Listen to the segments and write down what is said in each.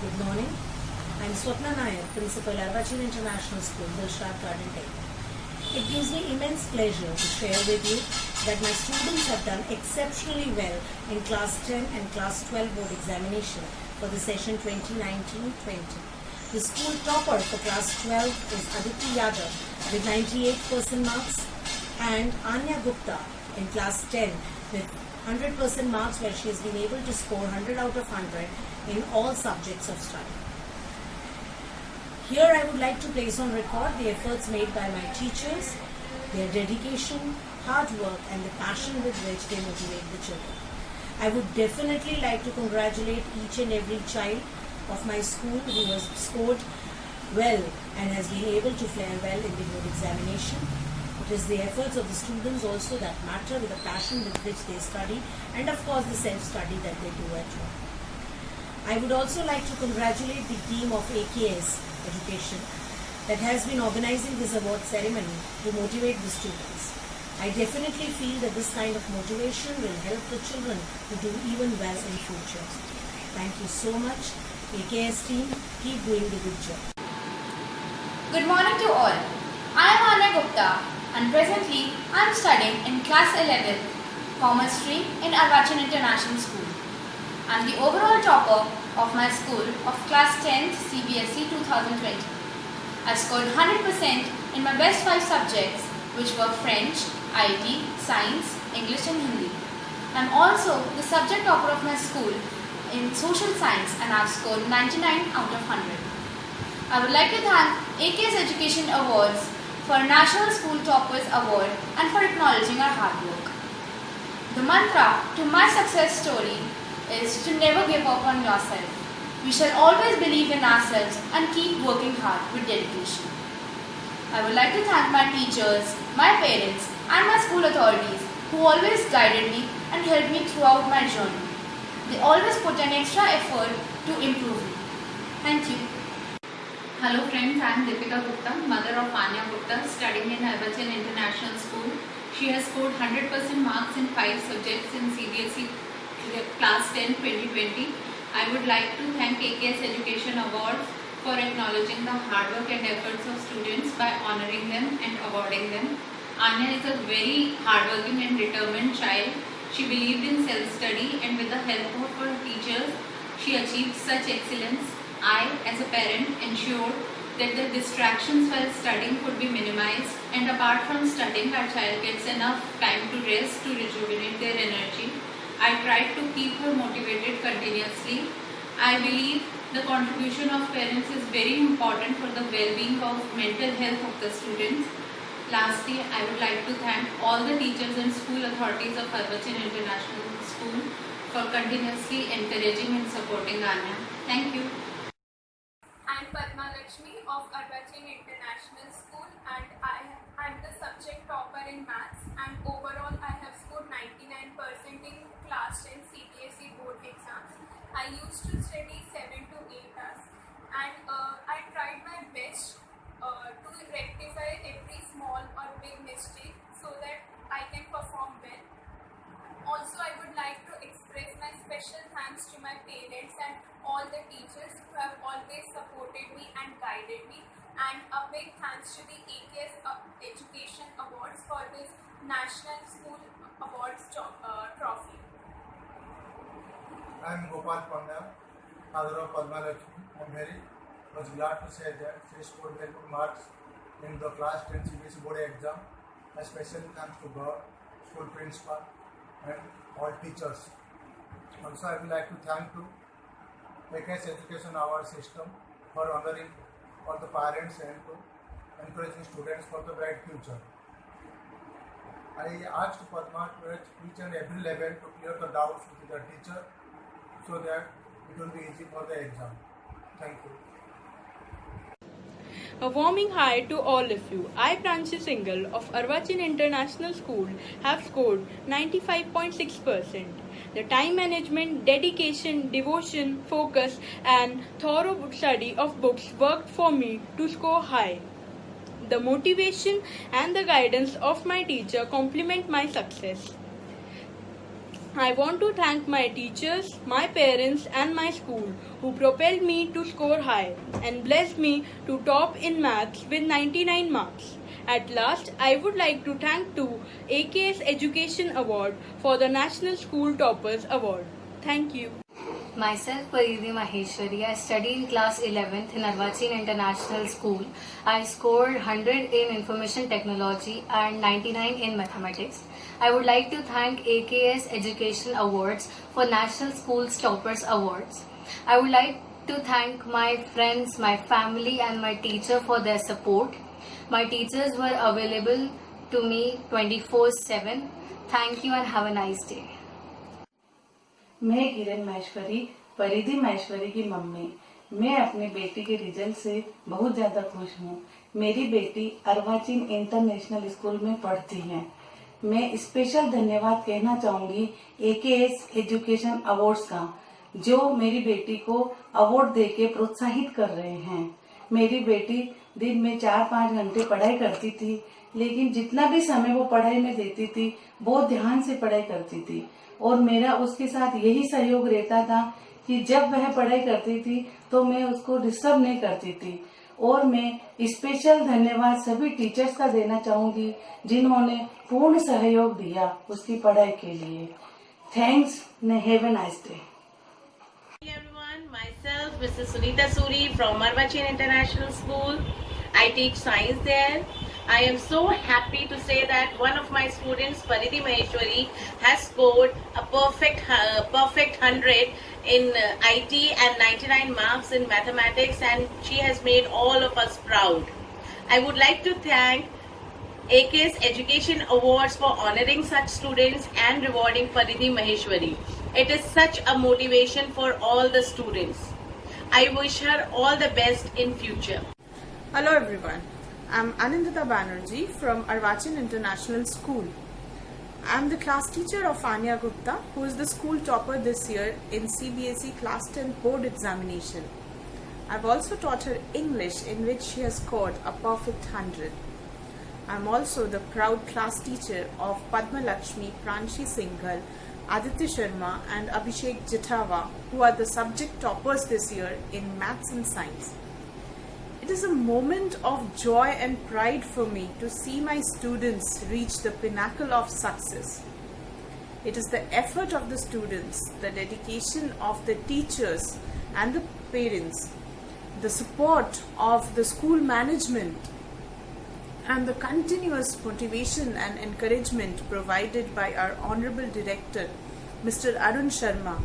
Good morning. I am Swapna Nayak, Principal Arvachin International School, Dilshad Garden Tech. It gives me immense pleasure to share with you that my students have done exceptionally well in Class 10 and Class 12 board examination for the session 2019-20. The school topper for Class 12 is Aditi Yadav with 98% marks and Anya Gupta in Class 10 with 100% marks, where she has been able to score 100 out of 100 in all subjects of study. Here I would like to place on record the efforts made by my teachers, their dedication, hard work and the passion with which they motivate the children. I would definitely like to congratulate each and every child of my school who has scored well and has been able to fare well in the board examination. It is the efforts of the students also that matter, with the passion with which they study and of course the self-study that they do at home. I would also like to congratulate the team of AKS Education that has been organizing this award ceremony to motivate the students. I definitely feel that this kind of motivation will help the children to do even well in future. Thank you so much. AKS team, keep doing the good job. Good morning to all. I am Anya Gupta and presently I am studying in class 11 Commerce stream in Arvachin International School. I am the overall topper of my school of class 10th CBSE 2020. I scored 100% in my best 5 subjects, which were French, IT, Science, English and Hindi. I am also the subject topper of my school in social science and I have scored 99 out of 100. I would like to thank AKS Education Awards for National School Toppers Award and for acknowledging our hard work. The mantra to my success story is to never give up on yourself. We shall always believe in ourselves and keep working hard with dedication. I would like to thank my teachers, my parents and my school authorities who always guided me and helped me throughout my journey. They always put an extra effort to improve me. Thank you. Hello friends, I am Deepika Gupta, mother of Anya Gupta, studying in Arvachin International School. She has scored 100% marks in 5 subjects in CBSE Class 10 2020. I would like to thank AKS Education Awards for acknowledging the hard work and efforts of students by honoring them and awarding them. Anya is a very hardworking and determined child. She believed in self-study and with the help of her teachers, she achieved such excellence. I, as a parent, ensured that the distractions while studying could be minimized, and apart from studying, our child gets enough time to rest to rejuvenate their energy. I tried to keep her motivated continuously. I believe the contribution of parents is very important for the well-being of mental health of the students. Lastly, I would like to thank all the teachers and school authorities of Arvachin International School for continuously encouraging and supporting Anya. Thank you. I am Padma Lakshmi of Arvachin International School and I am the subject topper in maths, and overall I have scored 99% in class 10 CBSE board exams. I used to study 7 to 8 hours and I tried my best to rectify every small or big mistake so that I can perform well. Also, I would like to express my special thanks to my parents and all the teachers who have always supported me and guided me, and a big thanks to the AKS Education Awards for this National School Awards trophy. I am Gopal Panda, father of Padma Lakshmi. I am very much glad to say that she scored very good marks in the class 10 CBSE board exam. A special thanks to God, school principal and all teachers. Also, I would like to thank to AKS Education Award system for honoring all the parents and to encouraging students for the bright future. I asked Padma to at each and every level to clear the doubts with the teacher so that it will be easy for the exam. Thank you. A warming hi to all of you. I, Pranshi Singhal of Arvachin International School, have scored 95.6%. The time management, dedication, devotion, focus and thorough study of books worked for me to score high. The motivation and the guidance of my teacher complement my success. I want to thank my teachers, my parents, and my school who propelled me to score high and blessed me to top in maths with 99 marks. At last, I would like to thank to AKS Education Award for the National School Toppers Award. Thank you. Myself, Paridhi Maheshwari. I study in class 11th in Arvachin International School. I scored 100 in Information Technology and 99 in Mathematics. I would like to thank AKS Education Awards for National Schools Toppers Awards. I would like to thank my friends, my family and my teacher for their support. My teachers were available to me 24/7. Thank you and have a nice day. मैं किरण महेश्वरी, परिधि महेश्वरी की mummy. मैं अपनी बेटी के result से बहुत ज्यादा खुश हूँ। मेरी बेटी अर्वाचीन इंटरनेशनल स्कूल में पढ़ती है। मैं स्पेशल धन्यवाद कहना चाहूंगी एकेएस एजुकेशन अवार्ड्स का, जो मेरी बेटी को अवार्ड देके प्रोत्साहित कर रहे हैं। मेरी बेटी दिन में 4-5 घंटे पढ़ाई करती थी, लेकिन जितना भी समय वो पढ़ाई में देती थी बहुत ध्यान से पढ़ाई करती थी और मेरा उसके साथ यही सहयोग रहता था कि जब वह पढ़ाई करती थी तो मैं उसको डिस्टर्ब नहीं करती थी। और मैं स्पेशल धन्यवाद सभी टीचर्स का देना चाहूंगी जिन्होंने पूर्ण सहयोग दिया उसकी पढ़ाई के लिए। Thanks and have a nice day. Hey everyone, myself Mrs. Sunita Suri from Arvachin International School. I teach science there. I am so happy to say that one of my students, Paridhi Maheshwari, has scored a perfect 100 in IT and 99 marks in mathematics, and she has made all of us proud. I would like to thank AKS Education Awards for honoring such students and rewarding Paridhi Maheshwari. It is such a motivation for all the students. I wish her all the best in future. Hello everyone. I'm Anindita Banerjee from Arvachin International School. I'm the class teacher of Anya Gupta, who is the school topper this year in CBSE Class 10 board examination. I've also taught her English, in which she has scored a perfect 100. I'm also the proud class teacher of Padma Lakshmi, Pranshi Singhal, Aditya Sharma and Abhishek Jithawa, who are the subject toppers this year in maths and science. It is a moment of joy and pride for me to see my students reach the pinnacle of success. It is the effort of the students, the dedication of the teachers and the parents, the support of the school management, and the continuous motivation and encouragement provided by our Honorable Director, Mr. Arun Sharma,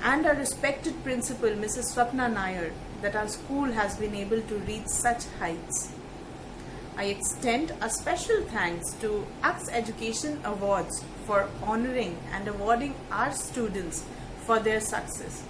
and our respected principal, Mrs. Swapna Nair, that our school has been able to reach such heights. I extend a special thanks to AKS Education Awards for honoring and awarding our students for their success.